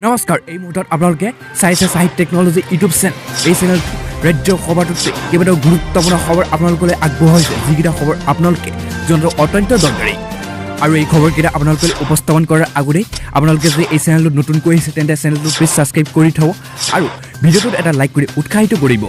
নমস্কাৰ এই মুহূৰ্তত আপোনালোকে চাইছে সাহিত্য টেকনলজি ইউটিউব চেনেল এই চেনেল ৰাজ্যৰ খবৰটোতে কেইবাটাও গুৰুত্বপূৰ্ণ খবৰ আপোনালোকলৈ আগবঢ়াইছে যিকেইটা খবৰ আপোনালোকে জনাটো অত্যন্ত দৰকাৰী আৰু এই খবৰকেইটা আপোনালোকে উপস্থাপন কৰাৰ আগতেই আপোনালোকে যদি এই চেনেলটো নতুনকৈ আহিছে তেন্তে চেনেলটো প্লিজ ছাবস্ক্ৰাইব কৰি থব আৰু ভিডিঅ'টোত এটা লাইক কৰি উৎসাহিত কৰিব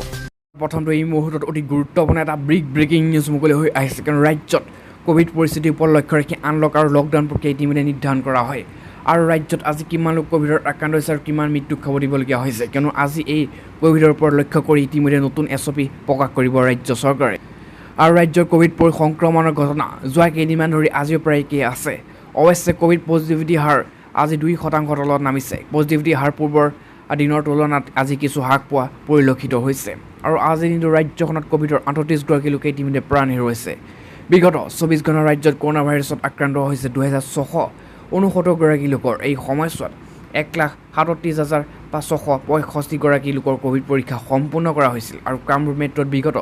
প্ৰথমটো এই মুহূৰ্তত অতি গুৰুত্বপূৰ্ণ এটা ব্ৰেকিং নিউজ মুকলি হৈ আহিছে কাৰণ ৰাজ্যত কোভিড পৰিস্থিতিৰ ওপৰত লক্ষ্য ৰাখি আনলক আৰু লকডাউন প্ৰক্ৰিয়া ইতিমধ্যে নিৰ্ধাৰণ কৰা হয় আৰু ৰাজ্যত আজি কিমান লোক কোভিডৰ আক্ৰান্ত হৈছে আৰু কিমান মৃত্যুক খবৰ দিবলগীয়া হৈছে কিয়নো আজি এই কোভিডৰ ওপৰত লক্ষ্য কৰি ইতিমধ্যে নতুন এছঅ'পি প্ৰকাশ কৰিব ৰাজ্য চৰকাৰে আৰু ৰাজ্যৰ কোভিড সংক্ৰমণৰ ঘটনা যোৱা কেইদিনমান ধৰি আজিৰ পৰাই কি আছে অৱশ্যে কোভিড পজিটিভিটি হাৰ আজি 2% তলত নামিছে পজিটিভিটি হাৰ পূৰ্বৰ দিনৰ তুলনাত আজি কিছু হ্ৰাস পোৱা পৰিলক্ষিত হৈছে আৰু আজিৰ দিনটো ৰাজ্যখনত কোভিডৰ 38গৰাকী লোকে ইতিমধ্যে প্ৰাণ হেৰুৱাইছে বিগত 24 ঘণ্টা ৰাজ্যত কৰোনা ভাইৰাছত আক্ৰান্ত হৈছে 2669গৰাকী লোকৰ এই সময়ছোৱাত 1,37,565গৰাকী লোকৰ কোভিড পৰীক্ষা সম্পূৰ্ণ কৰা হৈছিল আৰু কামৰূপ মেট্ৰত বিগত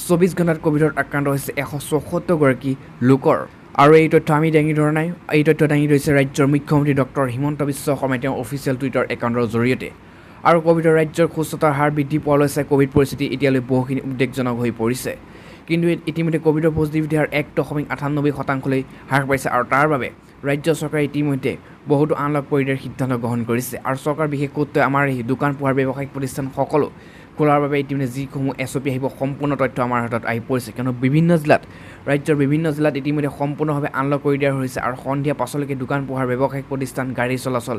24 ঘণ্টাত কোভিডত আক্ৰান্ত হৈছে 174গৰাকী লোকৰ আৰু এই তথ্য আমি দাঙি ধৰা নাই এই তথ্য দাঙি ধৰিছে ৰাজ্যৰ মুখ্যমন্ত্ৰী ডক্টৰ হিমন্ত বিশ্ব শৰ্মাই তেওঁৰ অফিচিয়েল টুইটাৰ একাউণ্টৰ জৰিয়তে আৰু কোভিডৰ ৰাজ্যৰ সুস্থতাৰ হাৰ বৃদ্ধি পোৱালৈ চাই কোভিড পৰিস্থিতি এতিয়ালৈ বহুখিনি উদ্বেগজনক হৈ পৰিছে কিন্তু ইতিমধ্যে কোভিডৰ পজিটিভিটি হাৰ 1.98%লৈ হ্ৰাস পাইছে আৰু তাৰ বাবে ৰাজ্য চৰকাৰে ইতিমধ্যে বহুতো আনলক পৰিয়ালৰ সিদ্ধান্ত গ্ৰহণ কৰিছে আৰু চৰকাৰ বিশেষকৈ আমাৰ এই দোকান পোহাৰ ব্যৱসায়িক প্ৰতিষ্ঠান সকলো খোলাৰ বাবে ইতিমধ্যে যিসমূহ এছঅ'পি আহিব সম্পূৰ্ণ তথ্য আমাৰ হাতত আহি পৰিছে কিয়নো ৰাজ্যৰ বিভিন্ন জিলাত ইতিমধ্যে সম্পূৰ্ণভাৱে আনলক কৰি দিয়া হৈছে আৰু সন্ধিয়া পাছলৈকে দোকান পোহাৰ ব্যৱসায়িক প্ৰতিষ্ঠান গাড়ী চলাচল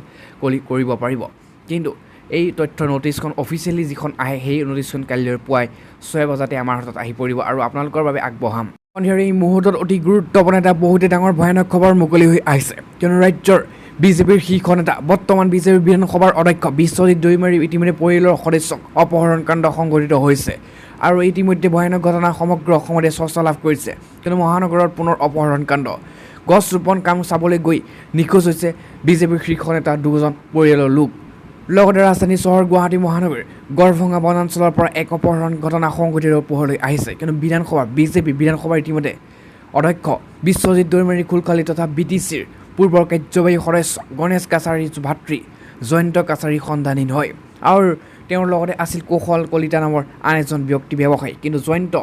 কৰিব পাৰিব কিন্তু এই তথ্য নটিছখন অফিচিয়েলি যিখন আহে সেই নটিছখন কাইলৈ পুৱাই 6 বজাতে আমাৰ হাতত আহি পৰিব আৰু আপোনালোকৰ বাবে আগবঢ়াম সন্ধিয়াৰ এই মুহূৰ্তত অতি গুৰুত্বপূৰ্ণ এটা বহুতে ডাঙৰ ভয়ানক খবৰ মুকলি হৈ আহিছে কিয়নো ৰাজ্যৰ বিজেপিৰ শীৰ্ষ নেতা বৰ্তমান বিজেপিৰ বিধানসভাৰ অধ্যক্ষ বিশ্বজিৎ দৈমাৰী ইতিমধ্যে পৰিয়ালৰ সদস্যক অপহৰণ কাণ্ড সংঘটিত হৈছে আৰু ইতিমধ্যে ভয়ানক ঘটনা সমগ্ৰ অসমতে চৰ্চা লাভ কৰিছে কিয়নো মহানগৰত পুনৰ অপহৰণ কাণ্ড গছ ৰোপণ কাম চাবলৈ গৈ নিখোজ হৈছে বিজেপিৰ শীৰ্ষ নেতা দুজন পৰিয়ালৰ লোক লগতে ৰাজধানী চহৰ গুৱাহাটী মহানগৰীৰ গড়ভঙা বনাঞ্চলৰ পৰা এক অপহৰণ ঘটনা সংঘটিত পোহৰলৈ আহিছে কিন্তু বিজেপি বিধানসভাৰ ইতিমধ্যে অধ্যক্ষ বিশ্বজিৎ দৈমাৰী খুলখালী তথা BTCৰ পূৰ্বৰ কাৰ্যবাহী সদস্য গণেশ কাছাৰীৰ ভাতৃ জয়ন্ত কাছাৰী সন্ধানহীন হয় আৰু তেওঁৰ লগতে আছিল কুশল কলিতা নামৰ আন এজন ব্যক্তি ব্যৱসায়ী কিন্তু জয়ন্ত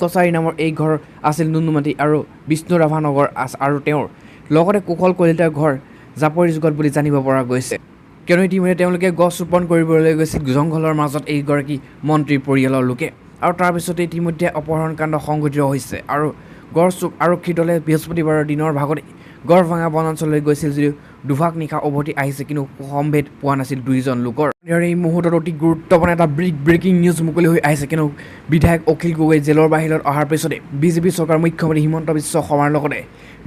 কাছাৰী নামৰ এই ঘৰ আছিল নুনমাটি আৰু বিষ্ণুৰাভানগৰ আৰু তেওঁৰ লগতে কুশল কলিতাৰ ঘৰ জাপৰি যুগত বুলি জানিব পৰা গৈছে কিয়নো ইতিমধ্যে তেওঁলোকে গছ ৰোপণ কৰিবলৈ গৈছিল জংঘলৰ মাজত এইগৰাকী মন্ত্ৰীৰ পৰিয়ালৰ লোকে আৰু তাৰপিছতে ইতিমধ্যে অপহৰণ কাণ্ড সংঘটিত হৈছে আৰু গড়চুক আৰক্ষী দলে বৃহস্পতিবাৰৰ দিনৰ ভাগতে গড়ভঙা বনাঞ্চললৈ গৈছিল যদিও দুভাগ নিশা উভতি আহিছে কিন্তু সম্ভেদ পোৱা নাছিল দুইজন লোকৰ এই মুহূৰ্তত অতি গুৰুত্বপূৰ্ণ এটা ব্ৰেকিং নিউজ মুকলি হৈ আহিছে কিন্তু বিধায়ক অখিল গগৈ জেলৰ বাহিৰত অহাৰ পিছতে বিজেপি চৰকাৰ মুখ্যমন্ত্ৰী হিমন্ত বিশ্ব শৰ্মাৰ লগতে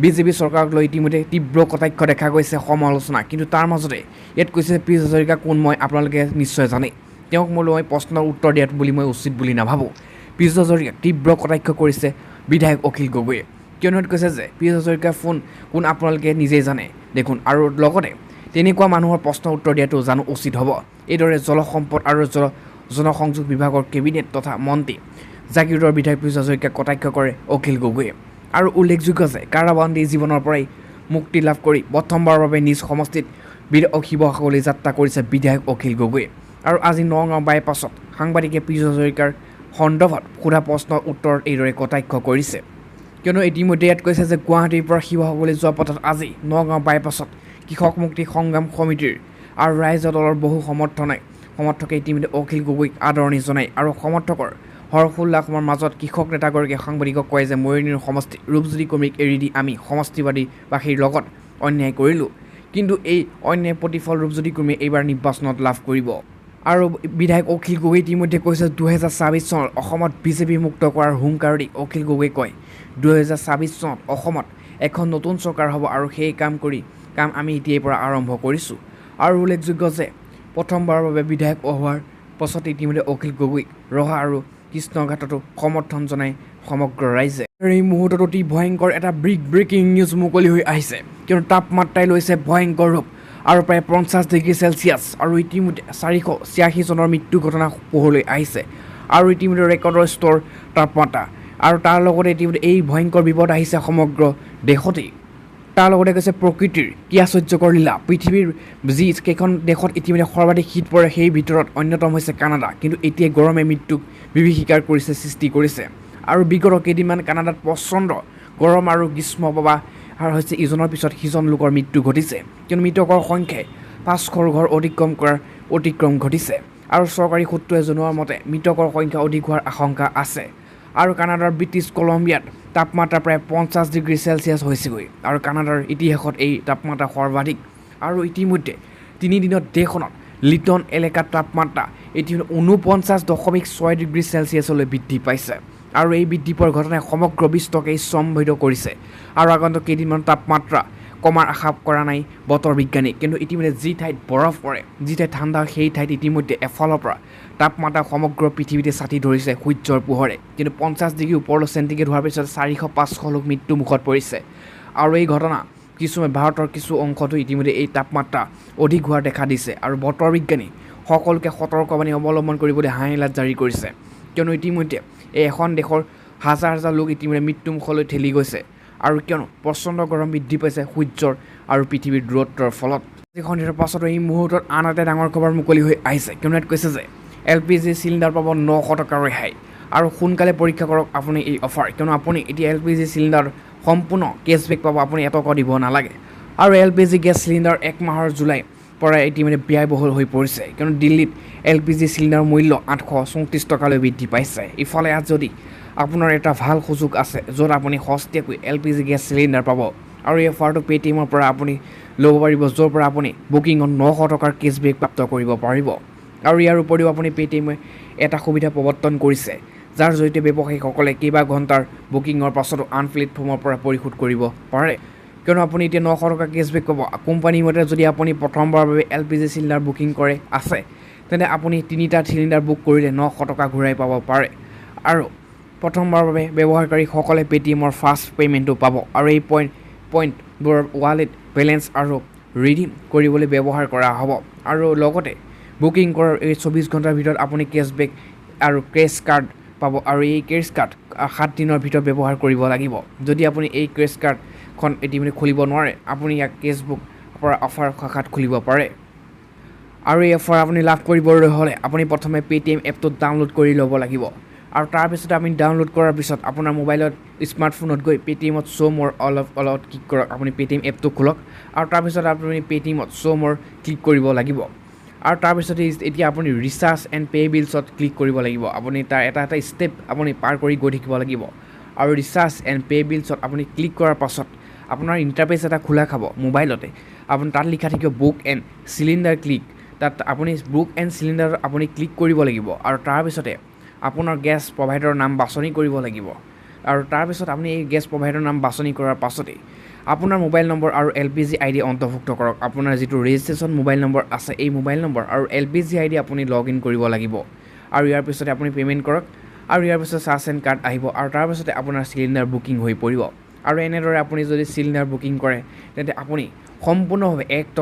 বিজেপি চৰকাৰক লৈ ইতিমধ্যে তীব্ৰ কটাক্ষ দেখা গৈছে সমালোচনা কিন্তু তাৰ মাজতে ইয়াত কৈছে পি হাজৰিকা কোন মই আপোনালোকে নিশ্চয় জানে তেওঁক মই প্ৰশ্নৰ উত্তৰ দিয়াত বুলি মই উচিত বুলি নাভাবোঁ পি হাজৰিকাক তীব্ৰ কটাক্ষ কৰিছে বিধায়ক অখিল গগৈয়ে কিয়নো কৈছে যে পি হাজৰিকাৰ কোন আপোনালোকে নিজেই জানে দেখোন আৰু লগতে তেনেকুৱা মানুহৰ প্ৰশ্নৰ উত্তৰ দিয়াটো জানো উচিত হ'ব এইদৰে জলসম্পদ আৰু জনসংযোগ বিভাগৰ কেবিনেট তথা মন্ত্ৰী জাগিৰোডৰ বিধায়ক পি হাজৰিকাক কটাক্ষ কৰে অখিল গগৈয়ে আৰু উল্লেখযোগ্য যে কাৰাবন্দী জীৱনৰ পৰাই মুক্তি লাভ কৰি প্ৰথমবাৰৰ বাবে নিজ সমষ্টিত শিৱসাগৰলৈ যাত্ৰা কৰিছে বিধায়ক অখিল গগৈয়ে আৰু আজি নগাঁও বাইপাছত সাংবাদিকে পি হাজৰিকাৰ সন্দৰ্ভত সোধা প্ৰশ্নৰ উত্তৰত এইদৰে কটাক্ষ কৰিছে কিয়নো ইতিমধ্যে ইয়াত কৈছে যে গুৱাহাটীৰ পৰা শিৱসাগৰলৈ যোৱা পথত আজি নগাঁও বাইপাছত কৃষক মুক্তি সংগ্ৰাম সমিতিৰ আৰু ৰাইজৰ দলৰ বহু সমৰ্থকে ইতিমধ্যে অখিল গগৈক আদৰণি জনায় আৰু সমৰ্থকৰ হৰহুল্লাসৰ মাজত কৃষক নেতাগৰাকীয়ে সাংবাদিকক কয় যে মৰিয়নিৰ সমষ্টি ৰূপজ্যোতি কুৰ্মীক এৰি দি আমি সমষ্টিবাদীবাসীৰ লগত অন্যায় কৰিলোঁ কিন্তু এই অন্যায় প্ৰতিফল ৰূপজ্যোতি কুৰ্মীয়ে এইবাৰ নিৰ্বাচনত লাভ কৰিব আৰু বিধায়ক অখিল গগৈ ইতিমধ্যে কৈছে 2024 চনত অসমত বিজেপি মুক্ত কৰাৰ হুংকাৰ দি অখিল গগৈ কয় 2024 চনত অসমত এখন নতুন চৰকাৰ হ'ব আৰু সেই কাম আমি এতিয়াৰ পৰা আৰম্ভ কৰিছোঁ আৰু উল্লেখযোগ্য যে প্ৰথমবাৰৰ বাবে বিধায়ক হোৱাৰ পাছত ইতিমধ্যে অখিল গগৈক ৰহা আৰু কৃষ্ণঘাটতো সমৰ্থন জনায় সমগ্ৰ ৰাইজে এই মুহূৰ্তত অতি ভয়ংকৰ এটা ব্ৰেকিং নিউজ মুকলি হৈ আহিছে কিয়নো তাপমাত্ৰাই লৈছে ভয়ংকৰ ৰূপ আৰু প্ৰায় 50 ডিগ্ৰী চেলচিয়াছ আৰু ইতিমধ্যে 486 জনৰ মৃত্যু ঘটনা পোহৰলৈ আহিছে আৰু ইতিমধ্যে ৰেকৰ্ডৰ স্তৰ তাপমাত্ৰা আৰু তাৰ লগতে ইতিমধ্যে এই ভয়ংকৰ বিপদ আহিছে সমগ্ৰ দেশতেই তাৰ লগতে কৈছে প্ৰকৃতিৰ কি আশ্চৰ্যকৰ লীলা পৃথিৱীৰ যি কেইখন দেশত ইতিমধ্যে সৰ্বাধিক শীত পৰে সেই ভিতৰত অন্যতম হৈছে কানাডা কিন্তু এতিয়া গৰমে মৃত্যুক বিভীষিকাৰ কৰিছে সৃষ্টি কৰিছে আৰু বিগত কেইদিনমান কানাডাত প্ৰচণ্ড গৰম আৰু গ্ৰীষ্ম প্ৰবাহ হৈছে ইজনৰ পিছত সিজন লোকৰ মৃত্যু ঘটিছে কিন্তু মৃতকৰ সংখ্যাই 500 ঘৰ অতিক্ৰম ঘটিছে আৰু চৰকাৰী সূত্ৰই জনোৱাৰ মতে মৃতকৰ সংখ্যা অধিক হোৱাৰ আশংকা আছে আৰু কানাডাৰ ব্ৰিটিছ কলম্বিয়াত তাপমাত্ৰা প্ৰায় 50 ডিগ্ৰী চেলছিয়াছ হৈছেগৈ আৰু কানাডাৰ ইতিহাসত এই তাপমাত্ৰা সৰ্বাধিক আৰু ইতিমধ্যে 3 দিনত দেশখনত লিটন এলেকাত তাপমাত্ৰা এতিয়া 49.6 ডিগ্ৰী চেলছিয়াছলৈ বৃদ্ধি পাইছে আৰু এই বৃদ্ধি পোৱাৰ ঘটনাই সমগ্ৰ বিশ্বকে স্তম্ভিত কৰিছে আৰু আগন্তুক কেইদিনমান তাপমাত্ৰা কমাৰ আশা কৰা নাই বতৰ বিজ্ঞানী কিন্তু ইতিমধ্যে যি ঠাইত বৰফ পৰে যি ঠাইত ঠাণ্ডা সেই ঠাইত ইতিমধ্যে এফালৰ পৰা তাপমাত্ৰা সমগ্ৰ পৃথিৱীতে ছাতি ধৰিছে সূৰ্যৰ পোহৰে কিন্তু 50 ডিগ্ৰী ওপৰলৈ চেণ্টিগ্ৰেড হোৱাৰ পিছত 400-500 লোক মৃত্যু মুখত পৰিছে আৰু এই ঘটনা ভাৰতৰ কিছু অংশতো ইতিমধ্যে এই তাপমাত্ৰা অধিক হোৱাৰ দেখা দিছে আৰু বতৰ বিজ্ঞানী সকলোকে সতৰ্কবাণী অৱলম্বন কৰিবলৈ হাইলাইট জাৰি কৰিছে কিয়নো ইতিমধ্যে এই এখন দেশৰ হাজাৰ লোক ইতিমধ্যে মৃত্যুমুখলৈ ঠেলি গৈছে আৰু কিয়নো প্ৰচণ্ড গৰম বৃদ্ধি পাইছে সূৰ্যৰ আৰু পৃথিৱীৰ দূৰত্বৰ ফলত সন্ধিয়াৰ পাছত এই মুহূৰ্তত আন এটা ডাঙৰ খবৰ মুকলি হৈ আহিছে কিয়নো ইয়াত কৈছে যে LPG চিলিণ্ডাৰ পাব 900 টকা ৰেহাই আৰু সোনকালে পৰীক্ষা কৰক আপুনি এই অফাৰ কিয়নো আপুনি এতিয়া LPG চিলিণ্ডাৰ সম্পূৰ্ণ কেছবেক পাব আপুনি এটকা দিব নালাগে আৰু LPG গেছ চিলিণ্ডাৰ 1 মাহৰ জুলাই পৰা ইতিমধ্যে ব্যয়বহুল হৈ পৰিছে কিয়নো দিল্লীত LPG চিলিণ্ডাৰৰ মূল্য 834 টকালৈ বৃদ্ধি পাইছে ইফালে যদি আপোনাৰ এটা ভাল সুযোগ আছে য'ত আপুনি সস্তীয়াকৈ LPG গেছ চিলিণ্ডাৰ পাব আৰু এই অফাৰটো পেটিএমৰ পৰা আপুনি ল'ব পাৰিব য'ৰ পৰা আপুনি বুকিঙত 900 টকাৰ কেছবেক প্ৰাপ্ত কৰিব পাৰিব আৰু ইয়াৰ উপৰিও আপুনি পেটিএমে এটা সুবিধা প্ৰৱৰ্তন কৰিছে যাৰ জৰিয়তে ব্যৱসায়ীসকলে কেইবা ঘণ্টাৰ বুকিঙৰ পাছতো আন প্লেটফৰ্মৰ পৰা পৰিশোধ কৰিব পাৰে কিয়নো আপুনি এতিয়া 900 টকা কেছবেক পাব কোম্পানীৰ মতে যদি আপুনি প্ৰথমবাৰৰ বাবে LPG চিলিণ্ডাৰ বুকিং কৰে আছে তেন্তে আপুনি 3টা চিলিণ্ডাৰ বুক কৰিলে 900 টকা ঘূৰাই পাব পাৰে আৰু প্ৰথমবাৰৰ বাবে ব্যৱহাৰকাৰীসকলে পেটিএমৰ ফাষ্ট পে'মেণ্টটো পাব আৰু এই পইণ্টবোৰ ৱালেট বেলেঞ্চ আৰু ৰিডিম কৰিবলৈ ব্যৱহাৰ কৰা হ'ব আৰু লগতে বুকিং কৰাৰ এই 24 ঘণ্টাৰ ভিতৰত আপুনি কেছবেক আৰু ক্ৰেছ কাৰ্ড পাব আৰু এই ক্ৰেছ কাৰ্ড 7 দিনৰ ভিতৰত ব্যৱহাৰ কৰিব লাগিব যদি আপুনি এই ক্ৰেছ কাৰ্ডখন ইতিমধ্যে খুলিব নোৱাৰে আপুনি ইয়াক কেছবুক পৰা অফাৰ শাখাত খুলিব পাৰে আৰু এই অফাৰ আপুনি লাভ কৰিবলৈ হ'লে আপুনি প্ৰথমে পেটিএম এপটো ডাউনলোড কৰি ল'ব লাগিব আৰু তাৰপিছত আপুনি ডাউনলোড কৰাৰ পিছত আপোনাৰ মোবাইলত স্মাৰ্টফোনত গৈ পেটিএমত শ্ব' মোৰ অলপ ক্লিক কৰক আপুনি পেটিএম এপটো খোলক আৰু তাৰপিছত আপুনি পেটিএমত শ্ব' মোৰ ক্লিক কৰিব লাগিব আৰু তাৰপিছত এতিয়া আপুনি ৰিচাৰ্জ এণ্ড পে' বিলছত ক্লিক কৰিব লাগিব আপুনি তাৰ এটা ষ্টেপ আপুনি পাৰ কৰি গৈ থাকিব লাগিব আৰু ৰিচাৰ্জ এণ্ড পে' বিলছত আপুনি ক্লিক কৰাৰ পাছত আপোনাৰ ইণ্টাৰফেচ এটা খোলা খাব মোবাইলতে আপুনি তাত লিখা থাকিব বুক এণ্ড চিলিণ্ডাৰ ক্লিক তাত আপুনি বুক এণ্ড চিলিণ্ডাৰ আপুনি ক্লিক কৰিব লাগিব আৰু তাৰপিছতে আপোনাৰ গেছ প্ৰভাইডাৰৰ নাম বাছনি কৰিব লাগিব আৰু তাৰপিছত আপুনি এই গেছ প্ৰভাইডাৰৰ নাম বাছনি কৰাৰ পাছতেই আপোনাৰ মোবাইল নম্বৰ আৰু LPG ID অন্তৰ্ভুক্ত কৰক আপোনাৰ যিটো ৰেজিষ্ট্ৰেশ্যন মোবাইল নম্বৰ আছে এই মোবাইল নম্বৰ আৰু LPG ID আপুনি লগ ইন কৰিব লাগিব আৰু ইয়াৰ পিছতে আপুনি পে'মেণ্ট কৰক আৰু ইয়াৰ পিছত চাৰ্জ এণ্ড কাৰ্ড আহিব আৰু তাৰপিছতে আপোনাৰ চিলিণ্ডাৰ বুকিং হৈ পৰিব আৰু এনেদৰে আপুনি যদি চিলিণ্ডাৰ বুকিং কৰে তেন্তে আপুনি সম্পূৰ্ণভাৱে 1